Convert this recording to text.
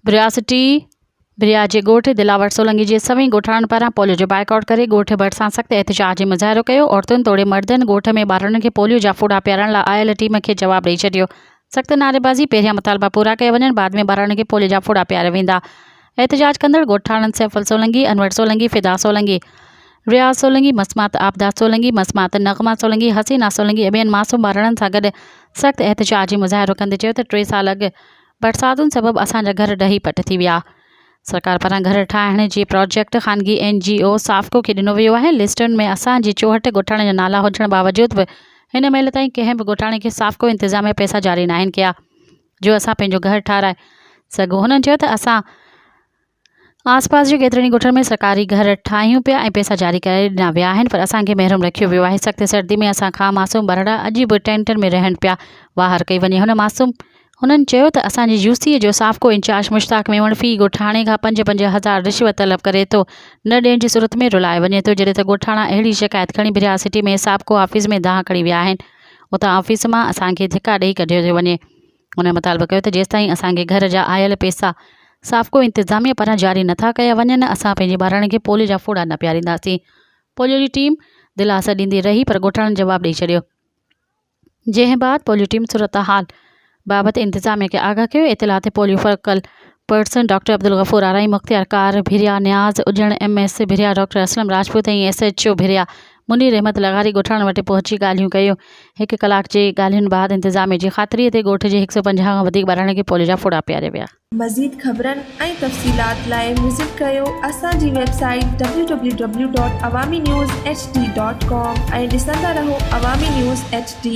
बिरियासिटी बिरिया जे ॻोठ दिलावर सोलंगी जे सभई ॻोठाणनि पारां पोलियो जो बाइकआउट करे ॻोठ भरिसां सख़्तु एहतिजाज मुज़ाहिरो कयो। औरतुनि तोड़े मर्दनि ॻोठ में ॿारनि खे पोलियो जा फूड़ा पियारण लाइ आयल टीम खे जवाबु ॾेई छॾियो। सख़्तु नारेबाज़ी पहिरियां मुतालबा पूरा कया वञनि, बाद में ॿारनि खे पोलियो जा फूड़ा पियारिया वेंदा। एहतिजाज कंदड़ ॻोठाणनि सैफुल सोलंगी, अनवर सोलंगी, फिदा सोलंगी, रियाज़ सोलंगी, मसमात आबदा सोलंगी, मसमात नगमा सोलंगी, हसीना सोलंगी ऐं ॿियनि मासूम ॿारनि सां गॾु सख़्तु एहतिजाजी मुज़ाहिरो कंदे चयो त 3 साल अॻु बरसातुनि सबबु असांजा घर ॾही पट थी विया। सरकार पारां घर ठाहिण जे प्रोजेक्ट ख़ानगी NGO साफ़को खे ॾिनो वियो आहे। लिस्टुनि में असांजी 64 ॻोठाणे जा नाला हुजण बावजूद बि हिन महिल ताईं कंहिं बि ॻोठाणे खे साफ़को इंतिज़ामिया पैसा जारी न आहिनि कया जो असां पंहिंजो घर ठाराए सघूं। हुननि चयो त असां आसपास जे केतिरनि ॻोठनि में सरकारी घर ठाहियूं पिया ऐं पैसा जारी करे ॾिना विया आहिनि, पर असांखे महरूम रखियो वियो आहे। सख़्तु सर्दी में असां खां मासूम ॿारड़ा अॼु बि टेंटनि में रहनि पिया, वाहर कई वञे। हुननि चयो त असांजी यूसी जो साफ़को इंचार्ज मुश्ताक मेवण फ़ी ॻोठाणे खां 5-5 हज़ार रिश्वत तलब करे थो, न ॾियण जी सूरत में रुलाए वञे थो, जॾहिं त ॻोठाणा अहिड़ी शिकायत खणी बिरियासिटी में साफ़को ऑफिस में दाह खणी विया आहिनि। उतां ऑफिस मां असांखे धिका ॾेई कढियो थो वञे। हुन मुतालबो कयो त जेसिताईं असांखे घर जा आयल पैसा साफ़को इंतिज़ामिया पारां जारी नथा कया वञनि, असां पंहिंजे ॿारनि खे पोलियो जा फूड़ा न पियारींदासीं। पोलियो जी टीम दिलासा ॾींदी रही, पर ॻोठाणनि जवाबु ॾेई छॾियो, जंहिं बाद पोलियो टीम सूरत हाल बाबति इंतिज़ामिया खे आगाह कयो। इतला ते polio focal person doctor Abdul Ghafoor Arain, मुख्तियार कार भिरिया, न्याज़ उजण MS भिरिया, डॉक्टर असलम राजपूत ऐं SHO भिरिया मुनीर अहमद लगारी ॻोठाणनि वटि पहुची ॻाल्हियूं कयूं। 1 कलाक जे ॻाल्हियुनि बाद इंतिज़ामिया जी ख़ातिरीअ ते ॻोठ जे 150 खां वधीक ॿारनि खे पोलियो जा फूड़ा पियारिया विया। मज़ीद ख़बरनि ऐं तफ़सीलात लाइ विज़िट कयो असांजी वेबसाइट www.awamiNewsHD.com ऐं ॾिसंदा रहो अवामी न्यूज़ HD।